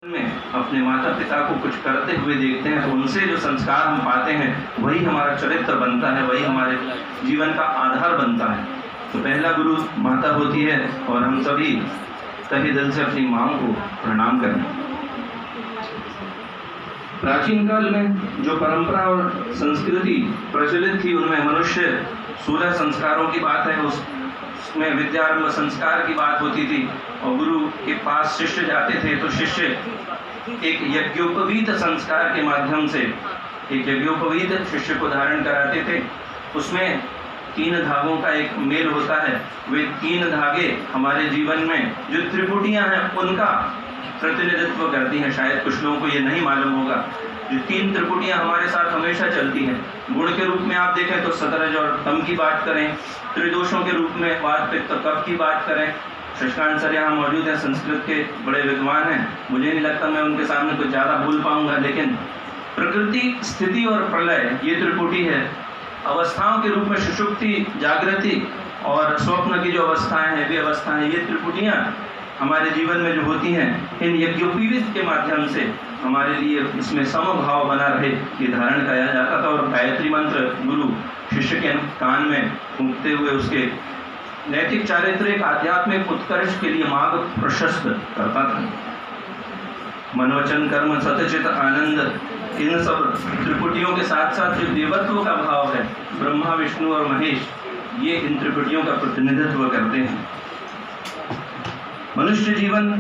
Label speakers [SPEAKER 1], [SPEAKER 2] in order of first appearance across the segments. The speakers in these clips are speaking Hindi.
[SPEAKER 1] में अपने माता पिता को कुछ करते हुए देखते हैं तो उनसे जो संस्कार हम पाते हैं वही हमारा चरित्र बनता है, वही हमारे जीवन का आधार बनता है। तो पहला गुरु माता होती है और हम सभी तहे दिल से अपनी माँ को प्रणाम करें। प्राचीन काल में जो परंपरा और संस्कृति प्रचलित थी उनमें मनुष्य 16 संस्कारों की बात है, उसमें विद्यारंभ संस्कार की बात होती थी और गुरु के पास शिष्य जाते थे तो शिष्य एक यज्ञोपवीत संस्कार के माध्यम से एक यज्ञोपवीत शिष्य को धारण कराते थे। उसमें 3 धागों का एक मेल होता है। वे 3 धागे हमारे जीवन में जो त्रिपुटियां हैं उनका प्रतिनिधित्व करती हैं। शायद कुछ लोगों को ये नहीं मालूम होगा, जो 3 त्रिपुटियां हमारे साथ हमेशा चलती हैं। गुण के रूप में आप देखें तो सतरज और तम की बात करें, त्रिदोषों के रूप में वात पित्त कफ की बात करें। शशकांत सर यहाँ मौजूद हैं, संस्कृत के बड़े विद्वान हैं, मुझे नहीं लगता मैं उनके सामने कुछ ज़्यादा बोल पाऊंगा, लेकिन प्रकृति, स्थिति और प्रलय ये त्रिपुटी है। अवस्थाओं के रूप में सुषुप्ति, जागृति और स्वप्न की जो अवस्थाएं हैं, वे अवस्थाएं, ये त्रिपुटियां हमारे जीवन में जो होती हैं, इन यज्ञोपवीत के माध्यम से हमारे लिए इसमें समभाव बना रहे ये धारण किया जाता था। और गायत्री मंत्र गुरु शिष्य के कान में फूंकते हुए उसके नैतिक चारित्रिक आध्यात्मिक उत्कर्ष के लिए मार्ग प्रशस्त करता था। मनोवचन कर्म सतचित आनंद, इन सब त्रिपुटियों के साथ साथ जो देवत्व का भाव है, ब्रह्मा विष्णु और महेश, ये इन त्रिपुटियों का प्रतिनिधित्व करते हैं। मनुष्य जीवन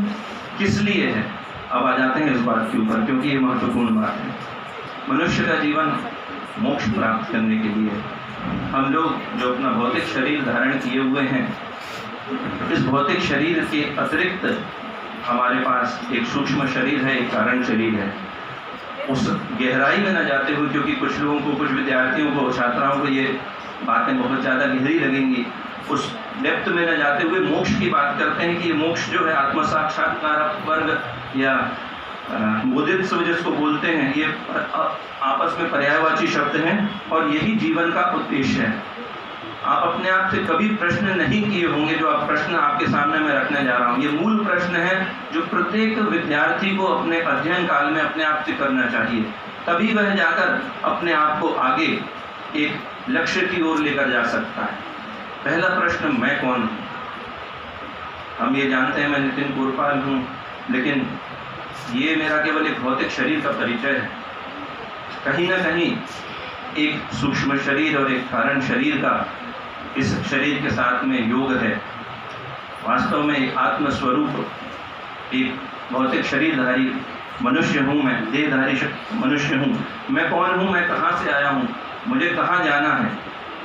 [SPEAKER 1] किस लिए है, अब आ जाते हैं इस बात के ऊपर, क्योंकि ये महत्वपूर्ण बात है। मनुष्य का जीवन मोक्ष प्राप्त करने के लिए है। हम लोग जो अपना भौतिक शरीर धारण किए हुए हैं, इस भौतिक शरीर के अतिरिक्त हमारे पास एक सूक्ष्म शरीर है, एक कारण शरीर है। उस गहराई में न जाते हुए, क्योंकि कुछ लोगों को, कुछ विद्यार्थियों को, छात्राओं को ये बातें बहुत ज़्यादा गहरी लगेंगी, उस डेप्थ में न जाते हुए मोक्ष की बात करते हैं कि ये मोक्ष जो है आत्म साक्षात्कार वर्ग या बोधित्व जिसको बोलते हैं, ये आपस में पर्यायवाची शब्द हैं और यही जीवन का उद्देश्य है। आप अपने आप से कभी प्रश्न नहीं किए होंगे, जो आप प्रश्न आपके सामने मैं रखने जा रहा हूँ, ये मूल प्रश्न है जो प्रत्येक विद्यार्थी को अपने अध्ययन काल में अपने आप से करना चाहिए, तभी वह जाकर अपने आप को आगे एक लक्ष्य की ओर लेकर जा सकता है। पहला प्रश्न, मैं कौन हूँ? हम ये जानते हैं मैं नितिन कोरपाल हूँ, लेकिन ये मेरा केवल एक भौतिक शरीर का परिचय है। कहीं ना कहीं एक सूक्ष्म शरीर और एक कारण शरीर का इस शरीर के साथ में योग है। वास्तव में एक आत्मस्वरूप, एक भौतिक शरीरधारी मनुष्य हूँ मैं, देहधारी मनुष्य हूँ। मैं कौन हूँ, मैं कहाँ से आया हूँ, मुझे कहाँ जाना है,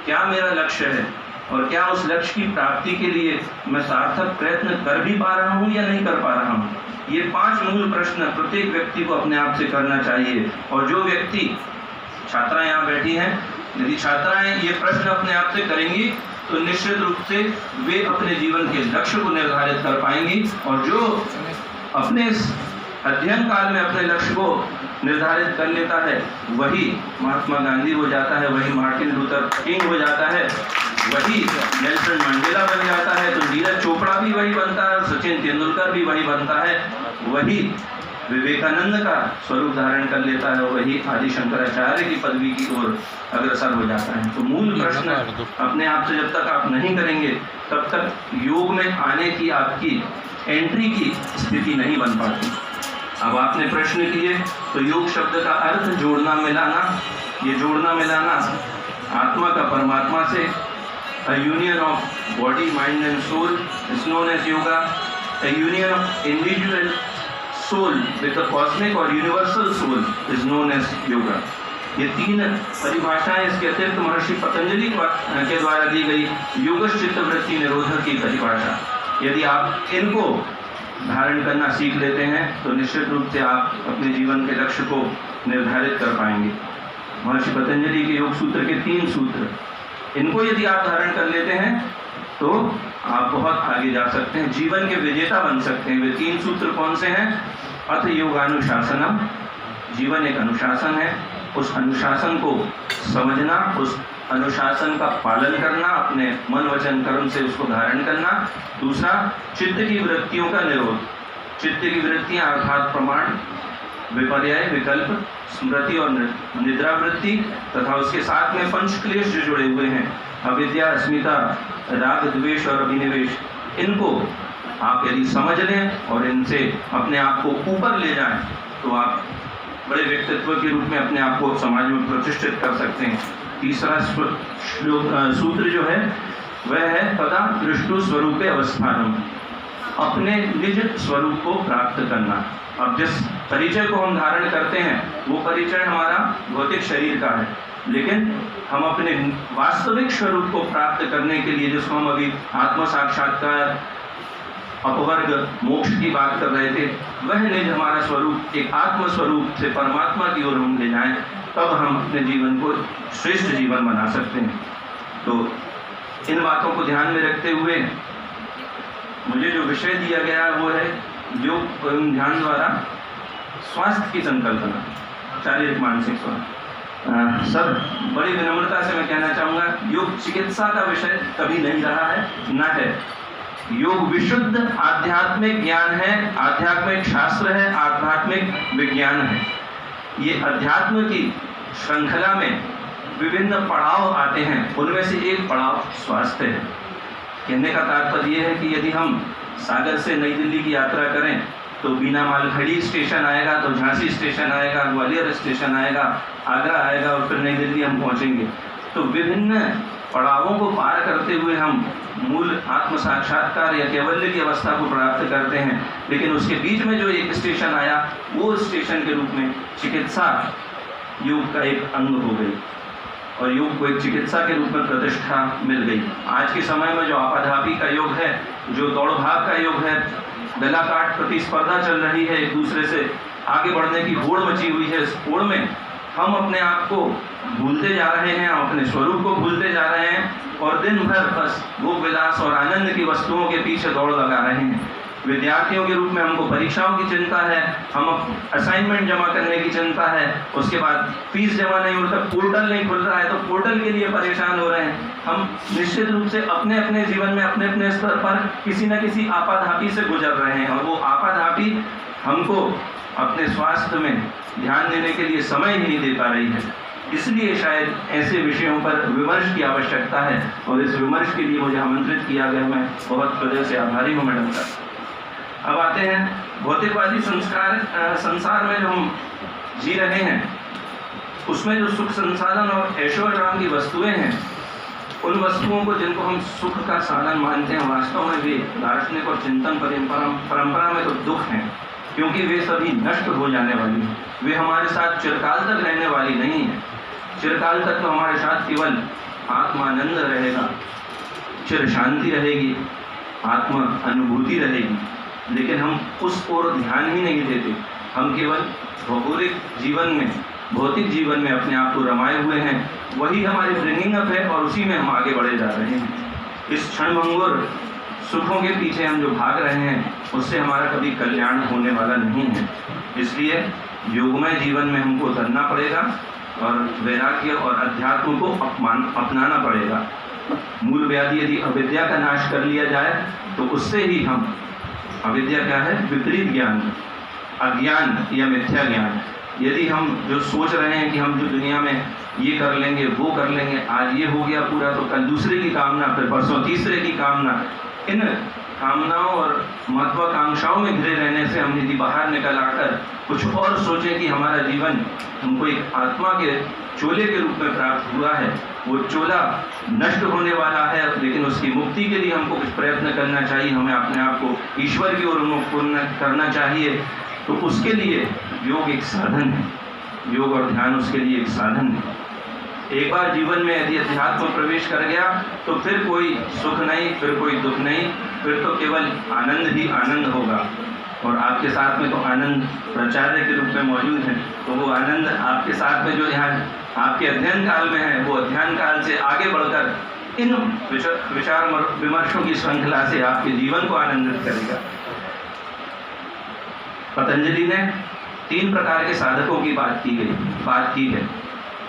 [SPEAKER 1] क्या मेरा लक्ष्य है और क्या उस लक्ष्य की प्राप्ति के लिए मैं सार्थक प्रयत्न कर भी पा रहा हूँ या नहीं कर पा रहा हूँ। ये 5 मूल प्रश्न प्रत्येक व्यक्ति को अपने आप से करना चाहिए। और जो व्यक्ति, छात्राएं यहाँ बैठी हैं, यदि छात्राएं ये प्रश्न अपने आप से करेंगी तो निश्चित रूप से वे अपने जीवन के लक्ष्य को निर्धारित कर पाएंगी। और जो अपने अध्ययन काल में अपने लक्ष्य को निर्धारित कर लेता है, वही महात्मा गांधी हो जाता है, वही मार्टिन लूथर किंग हो जाता है, वही नेल्सन मंडेला बन जाता है, तो नीरज चोपड़ा भी वही बनता है, सचिन तेंदुलकर भी वही बनता है, वही विवेकानंद का स्वरूप धारण कर लेता है, वही आदि शंकराचार्य की पदवी की ओर अग्रसर हो जाता है। तो मूल प्रश्न अपने आप से जब तक आप नहीं करेंगे, तब तक योग में आने की आपकी एंट्री की स्थिति नहीं बन पाती। अब आपने प्रश्न किए तो योग शब्द का अर्थ जोड़ना मिलाना, ये जोड़ना मिलाना आत्मा का परमात्मा से, a union of body, mind and soul is known as yoga. A union of individual soul with the cosmic or universal soul is known as yoga. ये 3 परिभाषाएं इसके अतिरिक्त महर्षि पतंजलि के द्वारा दी गई योगश्चित्त वृत्ति निरोधक की परिभाषा। यदि आप इनको धारण करना सीख लेते हैं तो निश्चित रूप से आप अपने जीवन के लक्ष्य को निर्धारित कर पाएंगे। महर्षि पतंजलि के योग सूत्र के 3 सूत्र, इनको यदि आप धारण कर लेते हैं तो आप बहुत आगे जा सकते हैं, जीवन के विजेता बन सकते हैं। वे 3 सूत्र कौन से हैं? अथ योगानुशासनम, जीवन एक अनुशासन है, उस अनुशासन को समझना, उस अनुशासन का पालन करना, अपने मन वचन कर्म से उसको धारण करना। दूसरा, चित्त की वृत्तियों का निरोध, चित्त की वृत्तियां अर्थात प्रमाण, विपर्यय, विकल्प, स्मृति और निद्रा वृत्ति तथा उसके साथ में पंच क्लेश जो जुड़े हुए हैं, अविद्या, अस्मिता, राग, द्वेष और अभिनिवेश, इनको आप यदि समझ लें और इनसे अपने आप को ऊपर ले जाएं तो आप बड़े व्यक्तित्व के रूप में अपने आप को समाज में प्रतिष्ठित कर सकते हैं। तीसरा सूत्र जो है वह है तदा दृष्टु स्वरूपे अवस्थानम, अपने निज स्वरूप को प्राप्त करना। अब जिस परिचय को हम धारण करते हैं वो परिचय हमारा भौतिक शरीर का है, लेकिन हम अपने वास्तविक स्वरूप को प्राप्त करने के लिए, जिसको हम अभी आत्म साक्षात्कार, अपवर्ग, मोक्ष की बात कर रहे थे, वह निज हमारा स्वरूप एक आत्म स्वरूप से परमात्मा की ओर हम ले जाएं, तब हम अपने जीवन को श्रेष्ठ जीवन बना सकते हैं। तो इन बातों को ध्यान में रखते हुए मुझे जो विषय दिया गया वो है योग एवं ध्यान द्वारा स्वास्थ्य की संकल्पना, शारीरिक मानसिक स्वास्थ्य। सर, बड़ी विनम्रता से मैं कहना चाहूँगा, योग चिकित्सा का विषय कभी नहीं रहा है, न है। योग विशुद्ध आध्यात्मिक ज्ञान है, आध्यात्मिक शास्त्र है, आध्यात्मिक विज्ञान है। ये अध्यात्म की श्रृंखला में विभिन्न पड़ाव आते हैं, उनमें से एक पड़ाव स्वास्थ्य है। कहने का तात्पर्य यह है कि यदि हम सागर से नई दिल्ली की यात्रा करें तो बीना मालखड़ी स्टेशन आएगा, तो झांसी स्टेशन आएगा, ग्वालियर स्टेशन आएगा, आगरा आएगा और फिर नई दिल्ली हम पहुंचेंगे। तो विभिन्न पड़ावों को पार करते हुए हम मूल आत्म साक्षात्कार या कैवल्य की अवस्था को प्राप्त करते हैं। लेकिन उसके बीच में जो एक स्टेशन आया, वो स्टेशन के रूप में चिकित्सा योग का एक अंग हो गई और योग को एक चिकित्सा के रूप में प्रतिष्ठा मिल गई। आज के समय में जो आपाधापी का योग है, जो दौड़ भाग का योग है, गला काट प्रतिस्पर्धा चल रही है, एक दूसरे से आगे बढ़ने की होड़ मची हुई है, इस होड़ में हम अपने आप को भूलते जा रहे हैं, हम अपने स्वरूप को भूलते जा रहे हैं और दिन भर बस भोग विलास और आनंद की वस्तुओं के पीछे दौड़ लगा रहे हैं। विद्यार्थियों के रूप में हमको परीक्षाओं की चिंता है, हम असाइनमेंट जमा करने की चिंता है, उसके बाद फीस जमा नहीं होता, पोर्टल नहीं खुल रहा है तो पोर्टल के लिए परेशान हो रहे हैं। हम निश्चित रूप से अपने अपने जीवन में अपने अपने स्तर पर किसी न किसी आपाधापी से गुजर रहे हैं और वो आपाधापी हमको अपने स्वास्थ्य में ध्यान देने के लिए समय ही नहीं दे पा रही है। इसलिए शायद ऐसे विषयों पर विमर्श की आवश्यकता है और इस विमर्श के लिए मुझे आमंत्रित किया गया। मैं बहुत हृदय से आभारी हूँ मैडम का। अब आते हैं भौतिकवादी संसार में जो हम जी रहे हैं, उसमें जो सुख संसाधन और ऐशोआराम की वस्तुएं हैं, उन वस्तुओं को जिनको हम सुख का साधन मानते हैं, वास्तव में वे दार्शनिक और चिंतन परंपरा में तो दुख हैं, क्योंकि वे सभी नष्ट हो जाने वाली हैं। वे हमारे साथ चिरकाल तक रहने वाली नहीं है। चिरकाल तक तो हमारे साथ केवल आत्मानंद रहेगा, चिर शांति रहेगी, आत्मा अनुभूति रहेगी, लेकिन हम उस ओर ध्यान ही नहीं देते। हम केवल भौगोलिक जीवन में, भौतिक जीवन में अपने आप को रमाए हुए हैं, वही हमारी ब्रिंगिंग अप है और उसी में हम आगे बढ़े जा रहे हैं। इस क्षणभंगुर सुखों के पीछे हम जो भाग रहे हैं, उससे हमारा कभी कल्याण होने वाला नहीं है। इसलिए योगमय जीवन में हमको उतरना पड़ेगा और वैराग्य और अध्यात्म को अपनाना पड़ेगा। मूल व्याधि यदि अविद्या का नाश कर लिया जाए तो उससे ही हम, अविद्या क्या है? विपरीत ज्ञान, अज्ञान या मिथ्या ज्ञान। यदि हम जो सोच रहे हैं कि हम जो दुनिया में ये कर लेंगे, वो कर लेंगे, आज ये हो गया पूरा तो कल दूसरे की कामना, फिर परसों तीसरे की कामना, इन कामनाओं और महत्वाकांक्षाओं में घिरे रहने से हम यदि बाहर निकल आकर कुछ और सोचें कि हमारा जीवन हमको एक आत्मा के चोले के रूप में प्राप्त हुआ है, वो चोला नष्ट होने वाला है, लेकिन उसकी मुक्ति के लिए हमको कुछ प्रयत्न करना चाहिए, हमें अपने आप को ईश्वर की ओर उन्मुख करना चाहिए। तो उसके लिए योग एक साधन है, योग और ध्यान उसके लिए एक साधन है। एक बार जीवन में यदि अध्यात्म प्रवेश कर गया तो फिर कोई सुख नहीं, फिर कोई दुख नहीं, फिर तो केवल आनंद ही आनंद होगा। और आपके साथ में तो आनंद प्राचार्य के रूप में मौजूद है, तो वो आनंद आपके साथ में जो यहाँ आपके अध्ययन काल में है, वो अध्ययन काल से आगे बढ़कर इन विचार विमर्शों की श्रृंखला से आपके जीवन को आनंदित करेगा। पतंजलि ने 3 प्रकार के साधकों की बात की है।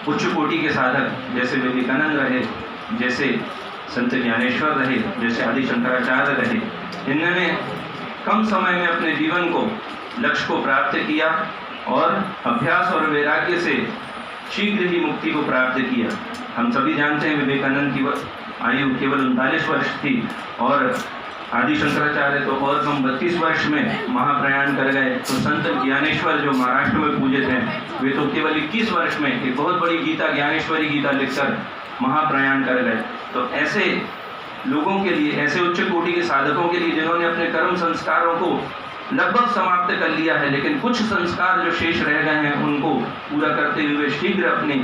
[SPEAKER 1] उच्च कोटि के साधक जैसे विवेकानंद रहे, जैसे संत ज्ञानेश्वर रहे, जैसे आदि शंकराचार्य रहे। इन्होंने कम समय में अपने जीवन को लक्ष्य को प्राप्त किया और अभ्यास और वैराग्य से शीघ्र ही मुक्ति को प्राप्त किया। हम सभी जानते हैं विवेकानंद की आयु केवल 39 वर्ष थी और आदि शंकराचार्य तो और कम 32 वर्ष में महाप्रयाण कर गए। तो संत ज्ञानेश्वर जो महाराष्ट्र में पूजित हैं वे तो केवल 21 वर्ष में एक बहुत बड़ी गीता ज्ञानेश्वरी गीता लिखकर महाप्रयाण कर गए। तो ऐसे लोगों के लिए, ऐसे उच्च कोटि के साधकों के लिए जिन्होंने अपने कर्म संस्कारों को लगभग समाप्त कर लिया है, लेकिन कुछ संस्कार जो शेष रह गए हैं उनको पूरा करते हुए शीघ्र अपने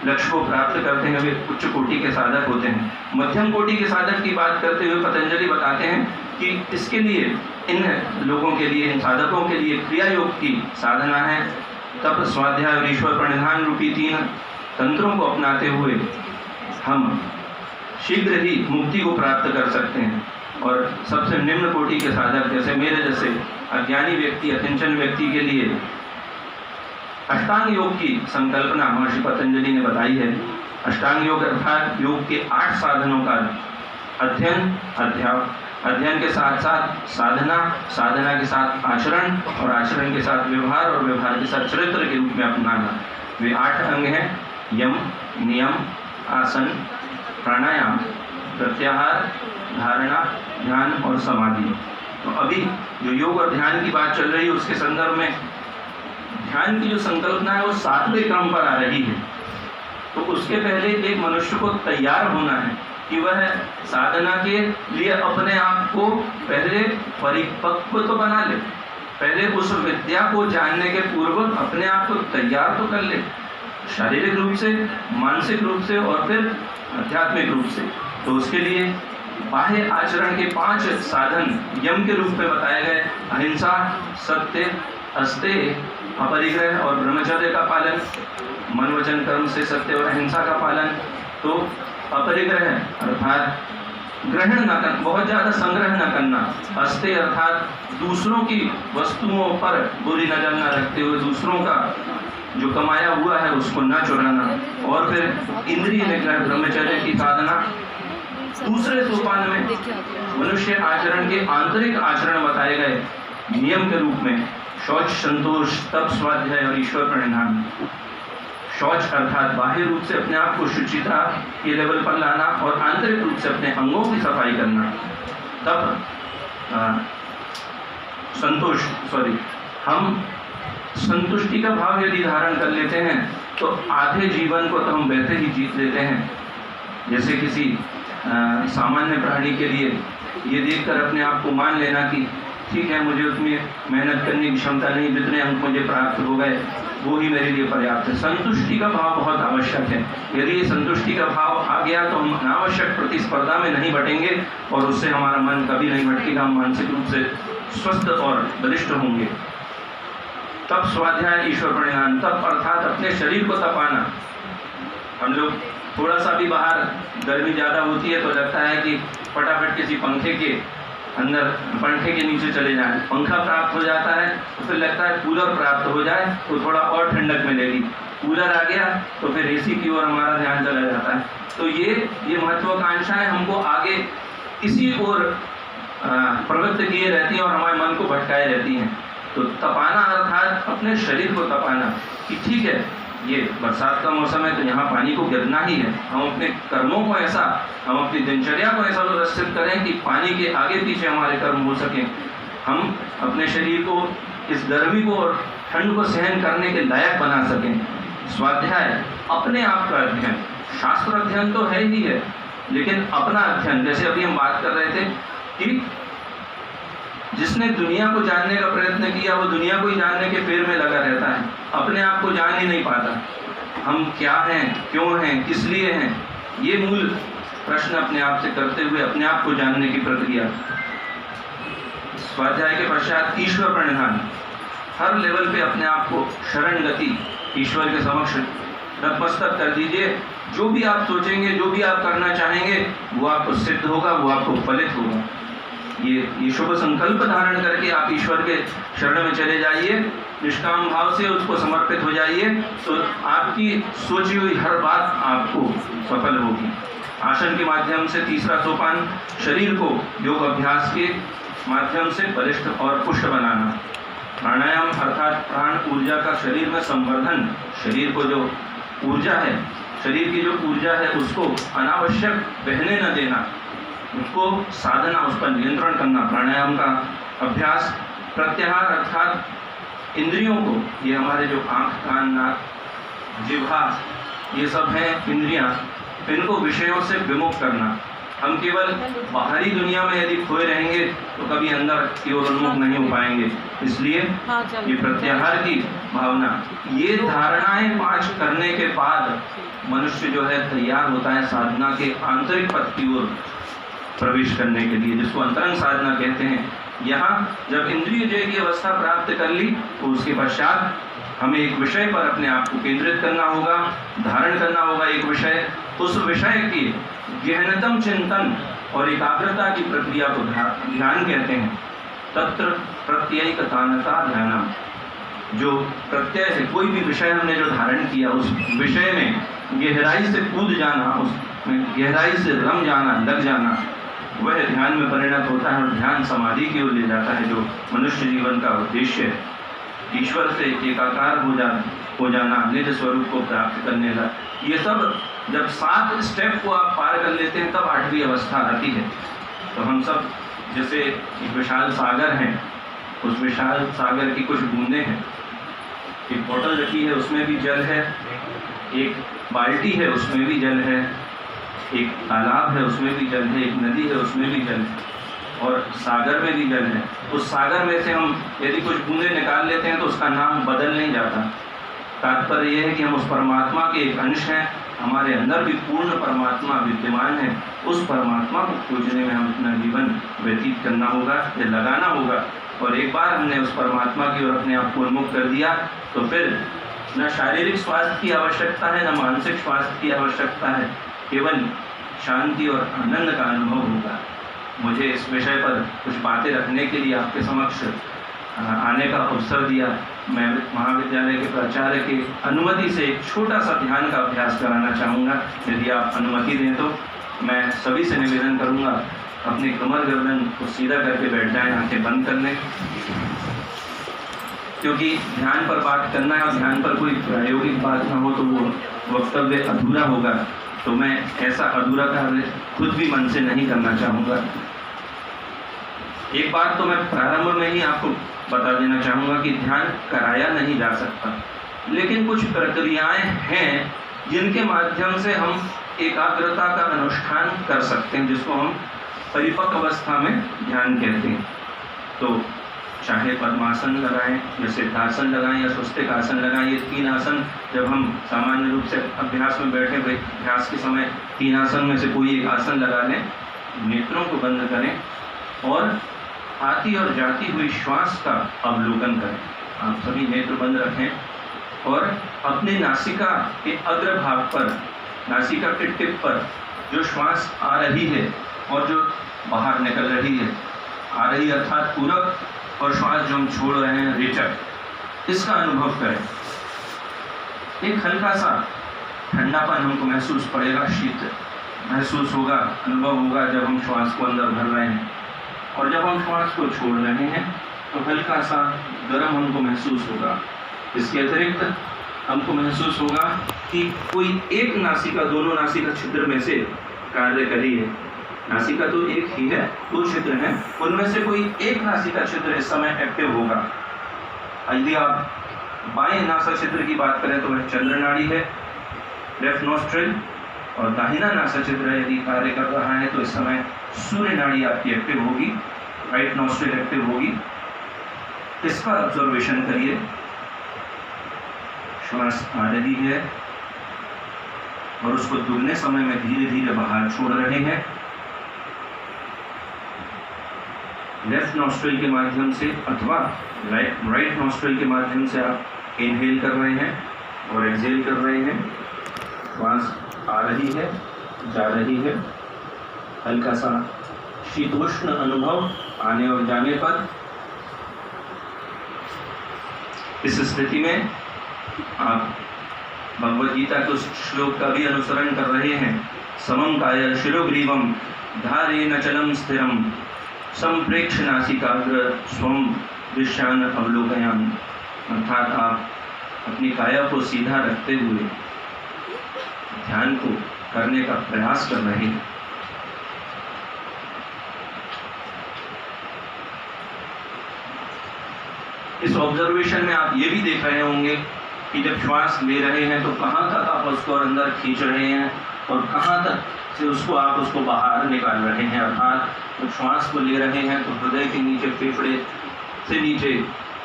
[SPEAKER 1] लक्ष्य को प्राप्त करते हैं, वे उच्च कोटि के साधक होते हैं। मध्यम कोटि के साधक की बात करते हुए पतंजलि बताते हैं कि इसके लिए, इन लोगों के लिए, इन साधकों के लिए क्रिया योग की साधना है। तप, स्वाध्याय और ईश्वर प्रणिधान रूपी 3 तंत्रों को अपनाते हुए हम शीघ्र ही मुक्ति को प्राप्त कर सकते हैं। और सबसे निम्न कोटि के साधक जैसे मेरे जैसे अज्ञानी व्यक्ति, अकिंचन व्यक्ति के लिए अष्टांग योग की संकल्पना महर्षि पतंजलि ने बताई है। अष्टांग योग अर्थात योग के 8 साधनों का अध्ययन, अध्ययन के साथ साथ साधना, साधना के साथ आचरण और आचरण के साथ व्यवहार और व्यवहार के साथ चरित्र के रूप में अपनाना। वे 8 अंग हैं: यम, नियम, आसन, प्राणायाम, प्रत्याहार, धारणा, ध्यान और समाधि। तो अभी जो योग और ध्यान की बात चल रही है उसके संदर्भ में ध्यान की जो संकल्पना है वो 7वें क्रम पर आ रही है। तो उसके पहले एक मनुष्य को तैयार होना है कि वह साधना के लिए अपने आप को पहले परिपक्व तो बना ले, पहले उस विद्या को जानने के पूर्व अपने आप को तैयार तो कर ले, शारीरिक रूप से, मानसिक रूप से और फिर आध्यात्मिक रूप से। तो उसके लिए बाह्य आचरण के 5 साधन यम के रूप में बताए गए: अहिंसा, सत्य, अस्तेय, अपरिग्रह और ब्रह्मचर्य का पालन। मन वचन कर्म से सत्य और अहिंसा का पालन। तो अपरिग्रह अर्थात ग्रहण न करना, बहुत ज़्यादा संग्रह न करना। अस्तेय अर्थात दूसरों की वस्तुओं पर बुरी नजर न रखते हुए दूसरों का जो कमाया हुआ है उसको न चुराना। और फिर इंद्रिय निग्रह, ब्रह्मचर्य की साधना। दूसरे सोपान में मनुष्य आचरण के आंतरिक आचरण बताए गए नियम के रूप में: शौच, संतोष, तप, स्वाध्याय और ईश्वर प्रणिधान। शौच अर्थात बाह्य रूप से अपने आप को शुचिता के लेवल पर लाना और आंतरिक रूप से अपने अंगों की सफाई करना। तप, हम संतुष्टि का भाव यदि धारण कर लेते हैं तो आधे जीवन को तो हम वैसे ही जीत लेते हैं। जैसे किसी सामान्य प्राणी के लिए ये देखकर अपने आप को मान लेना कि ठीक है, मुझे उसमें मेहनत करने की क्षमता नहीं, जितने अंक मुझे प्राप्त हो गए वो ही मेरे लिए पर्याप्त है। संतुष्टि का भाव बहुत आवश्यक है। यदि ये संतुष्टि का भाव आ गया तो हम अनावश्यक प्रतिस्पर्धा में नहीं बटेंगे और उससे हमारा मन कभी नहीं भटकेगा, हम मानसिक रूप से स्वस्थ और बलिष्ठ होंगे। तप, स्वाध्याय, ईश्वर प्रणिधान। तप अर्थात अपने शरीर को तपाना। हम लोग थोड़ा सा भी बाहर गर्मी ज़्यादा होती है तो लगता है कि फटाफट किसी पंखे के अंदर, पंखे के नीचे चले जाएं। पंखा प्राप्त हो जाता है तो फिर लगता है कूलर प्राप्त हो जाए तो थोड़ा और ठंडक मिलेगी। कूलर आ गया तो फिर एसी की ओर हमारा ध्यान चला जाता है। तो ये महत्वाकांक्षाएं हमको आगे इसी ओर प्रवृत्त किए रहती हैं और हमारे मन को भटकाए रहती हैं। तो तपाना अर्थात अपने शरीर को तपाना कि ठीक है, ये बरसात का मौसम है तो यहाँ पानी को गिरना ही है। हम अपने कर्मों को ऐसा, हम अपनी दिनचर्या को ऐसा व्यवस्थित करें कि पानी के आगे पीछे हमारे कर्म हो सकें। हम अपने शरीर को इस गर्मी को और ठंड को सहन करने के लायक बना सकें। स्वाध्याय, अपने आप का अध्ययन। शास्त्र अध्ययन तो है ही है, लेकिन अपना अध्ययन, जैसे अभी हम बात कर रहे थे कि जिसने दुनिया को जानने का प्रयत्न किया वो दुनिया को ही जानने के फेर में लगा रहता है, अपने आप को जान ही नहीं पाता। हम क्या हैं, क्यों हैं, किस लिए हैं, ये मूल प्रश्न अपने आप से करते हुए अपने आप को जानने की प्रक्रिया। स्वाध्याय के पश्चात ईश्वर प्रणिधान। हर लेवल पे अपने आप को शरण गति ईश्वर के समक्ष नतमस्तक कर दीजिए। जो भी आप सोचेंगे, जो भी आप करना चाहेंगे वो आपको सिद्ध होगा, वो आपको फलित होगा। ये शुभ संकल्प धारण करके आप ईश्वर के शरण में चले जाइए, निष्काम भाव से उसको समर्पित हो जाइए, तो आपकी सोची हुई हर बात आपको सफल होगी। आसन के माध्यम से तीसरा सोपान, शरीर को योग अभ्यास के माध्यम से बलिष्ठ और पुष्ट बनाना। प्राणायाम अर्थात प्राण ऊर्जा का शरीर में संवर्धन, शरीर को जो ऊर्जा है, शरीर की जो ऊर्जा है उसको अनावश्यक बहने न देना, उसको साधना, उस पर नियंत्रण करना, प्राणायाम का अभ्यास। प्रत्याहार अर्थात इंद्रियों को, ये हमारे जो आँख, कान, नाक, जिह्वा, ये सब हैं इंद्रियां, इनको विषयों से विमुख करना। हम केवल बाहरी दुनिया में यदि खोए रहेंगे तो कभी अंदर की ओर उन्मुख नहीं हो पाएंगे। इसलिए ये प्रत्याहार की भावना, ये धारणाएं 5 करने के बाद मनुष्य जो है तैयार होता है साधना के आंतरिक पथ की ओर प्रवेश करने के लिए, जिसको अंतरंग साधना कहते हैं। यहाँ जब इंद्रिय जय की अवस्था प्राप्त कर ली तो उसके पश्चात हमें एक विषय पर अपने आप को केंद्रित करना होगा, धारण करना होगा एक विषय। उस विषय की गहनतम चिंतन और एकाग्रता की प्रक्रिया को ध्यान कहते हैं। तत्र प्रत्ययिकतानता ध्यानम, जो प्रत्यय है, कोई भी विषय हमने जो धारण किया उस विषय में गहराई से कूद जाना, उसमें गहराई से रम जाना, लग जाना, वह ध्यान में परिणत होता है और ध्यान समाधि की ओर ले जाता है, जो मनुष्य जीवन का उद्देश्य है। ईश्वर से एकाकार हो जाना, निज स्वरूप को प्राप्त करने का, ये सब जब 7 स्टेप को आप पार कर लेते हैं तब 8वीं अवस्था आती है। तो हम सब जैसे एक विशाल सागर हैं, उस विशाल सागर की कुछ बूंदें हैं, एक बोतल रखी है उसमें भी जल है, एक बाल्टी है उसमें भी जल है, एक तालाब है उसमें भी जल है, एक नदी है उसमें भी जल है, और सागर में भी जल है। उस सागर में से हम यदि कुछ बूंदें निकाल लेते हैं तो उसका नाम बदल नहीं जाता। तात्पर्य यह है कि हम उस परमात्मा के एक अंश हैं, हमारे अंदर भी पूर्ण परमात्मा विद्यमान है। उस परमात्मा को खोजने में हम अपना जीवन व्यतीत करना होगा, या लगाना होगा। और एक बार हमने उस परमात्मा की ओर अपने आप को उन्मुख कर दिया तो फिर न शारीरिक स्वास्थ्य की आवश्यकता है, न मानसिक स्वास्थ्य की आवश्यकता है, केवल शांति और आनंद का अनुभव होगा। मुझे इस विषय पर कुछ बातें रखने के लिए आपके समक्ष आने का अवसर दिया। मैं महाविद्यालय के प्राचार्य की अनुमति से एक छोटा सा ध्यान का अभ्यास कराना चाहूँगा। यदि आप अनुमति दें तो मैं सभी से निवेदन करूँगा, अपनी कमर गर्दन को सीधा करके बैठ जाएं, आंखें बंद कर लें, क्योंकि ध्यान पर बात करना है और ध्यान पर कोई प्रायोगिक बात ना हो तो वो वक्तव्य अधूरा होगा। तो मैं ऐसा अधूरा कार्य खुद भी मन से नहीं करना चाहूँगा। एक बात तो मैं प्रारंभ में ही आपको बता देना चाहूँगा कि ध्यान कराया नहीं जा सकता, लेकिन कुछ प्रक्रियाएं हैं जिनके माध्यम से हम एकाग्रता का अनुष्ठान कर सकते हैं, जिसको हम परिपक्व अवस्था में ध्यान कहते हैं। तो चाहे पद्मासन लगाएं या सिद्धासन लगाएं या स्वस्तिक आसन लगाएं, ये 3 आसन जब हम सामान्य रूप से अभ्यास में बैठे हुए अभ्यास के समय 3 आसन में से कोई एक आसन लगा लें, नेत्रों को बंद करें और आती और जाती हुई श्वास का अवलोकन करें। आप सभी नेत्र बंद रखें और अपने नासिका के अग्रभाग पर, नासिका के टिप पर जो श्वास आ रही है और जो बाहर निकल रही है, आ रही अर्थात पूरक, और श्वास जो हम छोड़ रहे हैं रेचक, इसका अनुभव करें। एक हल्का सा ठंडापन हमको महसूस पड़ेगा, शीत महसूस होगा, अनुभव होगा जब हम श्वास को अंदर भर रहे हैं, और जब हम श्वास को छोड़ रहे हैं तो हल्का सा गर्म हमको महसूस होगा। इसके अतिरिक्त हमको महसूस होगा कि कोई एक नासिका, दोनों नासिका छिद्र में से कार्य कर रही है। नासिका तो एक ही है, 2 छिद्र हैं, उनमें से कोई एक नासिका छिद्र इस समय एक्टिव होगा। यदि आप बाएं नासा छिद्र की बात करें तो वह चंद्र नाड़ी है, लेफ्ट नोस्ट्रिल, और दाहिना नासा छिद्र यदि कार्य कर रहा है तो इस समय सूर्य नाड़ी आपकी एक्टिव होगी, राइट नोस्ट्रिल एक्टिव होगी। इसका ऑब्जर्वेशन करिए। श्वास आ रही है और उसको दुगने समय में धीरे धीरे बाहर छोड़ रहे हैं। लेफ्ट नोस्ट्रिल के माध्यम से अथवा राइट नोस्ट्रिल के माध्यम से आप इनहेल कर रहे हैं और एक्सहेल कर रहे हैं। श्वास आ रही है, जा रही है, हल्का सा शीतोष्ण अनुभव आने और जाने पर। इस स्थिति में आप भगवद गीता के उस श्लोक का भी अनुसरण कर रहे हैं। समं काय शिरोग्रीवम धारेण चलम स्थिरम संप्रेक्ष नासिकाग्र स्वम दृश्यान अवलोकयान, अर्थात आप अपनी काया को सीधा रखते हुए ध्यान को करने का प्रयास कर रहे हैं। इस ऑब्जर्वेशन में आप ये भी देख रहे होंगे कि जब श्वास ले रहे हैं तो कहाँ तक आप उसको अंदर खींच रहे हैं और कहाँ तक से उसको बाहर निकाल रहे हैं। अर्थात जब श्वास को ले रहे हैं तो हृदय के नीचे, फेफड़े से नीचे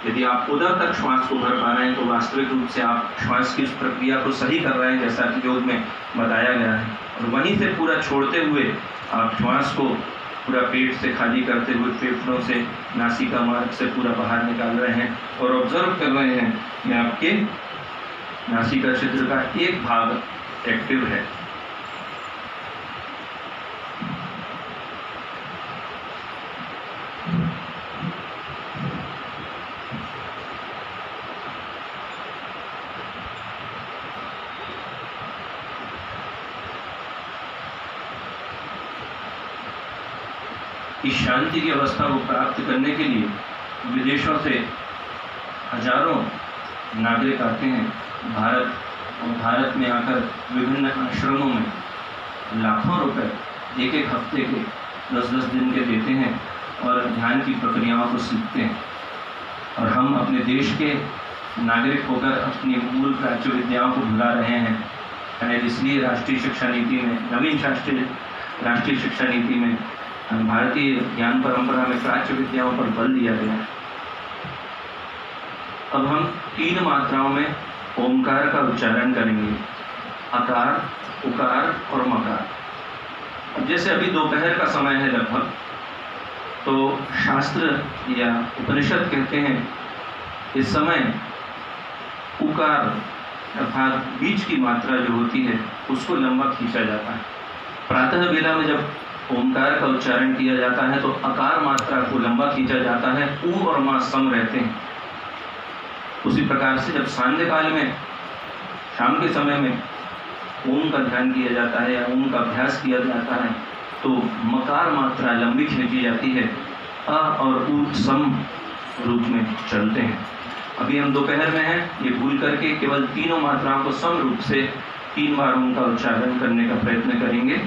[SPEAKER 1] यदि आप उधर तक श्वास को भर पा रहे हैं तो वास्तविक रूप से आप श्वास की उस प्रक्रिया को सही कर रहे हैं, जैसा कि योग में बताया गया है। और वहीं से पूरा छोड़ते हुए आप श्वास को पूरा पेट से खाली करते हुए फेफड़ों से, नासिका मार्ग से पूरा बाहर निकाल रहे हैं और ऑब्जर्व कर रहे हैं कि आपके नासिका छिद्र का एक भाग एक्टिव है। इस शांति की अवस्था को प्राप्त करने के लिए विदेशों से हजारों नागरिक आते हैं भारत, और भारत में आकर विभिन्न आश्रमों में लाखों रुपए एक एक हफ्ते के 10-10 दिन के देते हैं और ध्यान की प्रक्रियाओं को सीखते हैं। और हम अपने देश के नागरिक होकर अपनी मूल प्राच्य विद्याओं को भुला रहे हैं। शायद इसलिए राष्ट्रीय शिक्षा नीति में, नवीन राष्ट्रीय शिक्षा नीति में भारतीय ज्ञान परंपरा में प्राच्य विद्याओं पर बल दिया गया है। अब हम 3 मात्राओं में ओमकार का उच्चारण करेंगे, अकार, उकार और मकार। अब जैसे अभी दोपहर का समय है लगभग, तो शास्त्र या उपनिषद कहते हैं इस समय उकार अर्थात बीच की मात्रा जो होती है उसको लंबा खींचा जाता है। प्रातः वेला में जब ओमकार का उच्चारण किया जाता है तो अकार मात्रा को लंबा खींचा जाता है, ऊ और मां सम रहते हैं। उसी प्रकार से जब सांध्य काल में, शाम के समय में ओम का ध्यान किया जाता है या ओम का अभ्यास किया जाता है तो मकार मात्रा लंबी खींची जाती है, अ और ऊ सम रूप में चलते हैं। अभी हम दोपहर में हैं, ये भूल करके केवल तीनों मात्राओं को सम रूप से 3 बार ओम का उच्चारण करने का प्रयत्न करेंगे।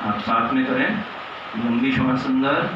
[SPEAKER 1] आप साथ में करें, लंबी श्वास अंदर,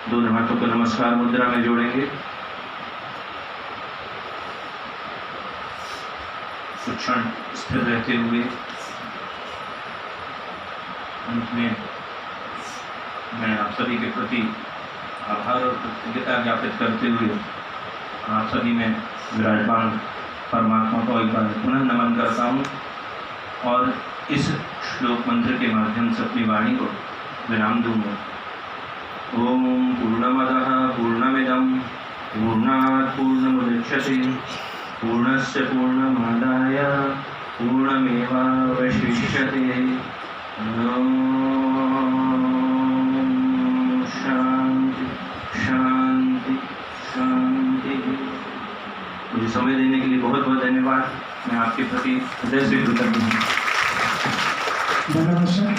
[SPEAKER 1] दोनों हाथों को नमस्कार मुद्रा में जोड़ेंगे। कुछ क्षण स्थिर रहते हुए अंत में मैं आप सभी के प्रति आभार और कृतज्ञता ज्ञापित करते हुए आप सभी में विराजमान परमात्मा को एक बार पुनः नमन करता हूँ और इस श्लोक मंत्र के माध्यम से अपनी वाणी को विराम दूंगा। ओम पूर्णमदः पूर्णमिदं पूर्णात् पूर्णमुदच्यते पूर्णस्य पूर्णमादाय पूर्णमेवावशिष्यते। ओम शांति शांति शांति। मुझे समय देने के लिए बहुत बहुत धन्यवाद। मैं आपके प्रति हृदय से कृतज्ञ हूँ।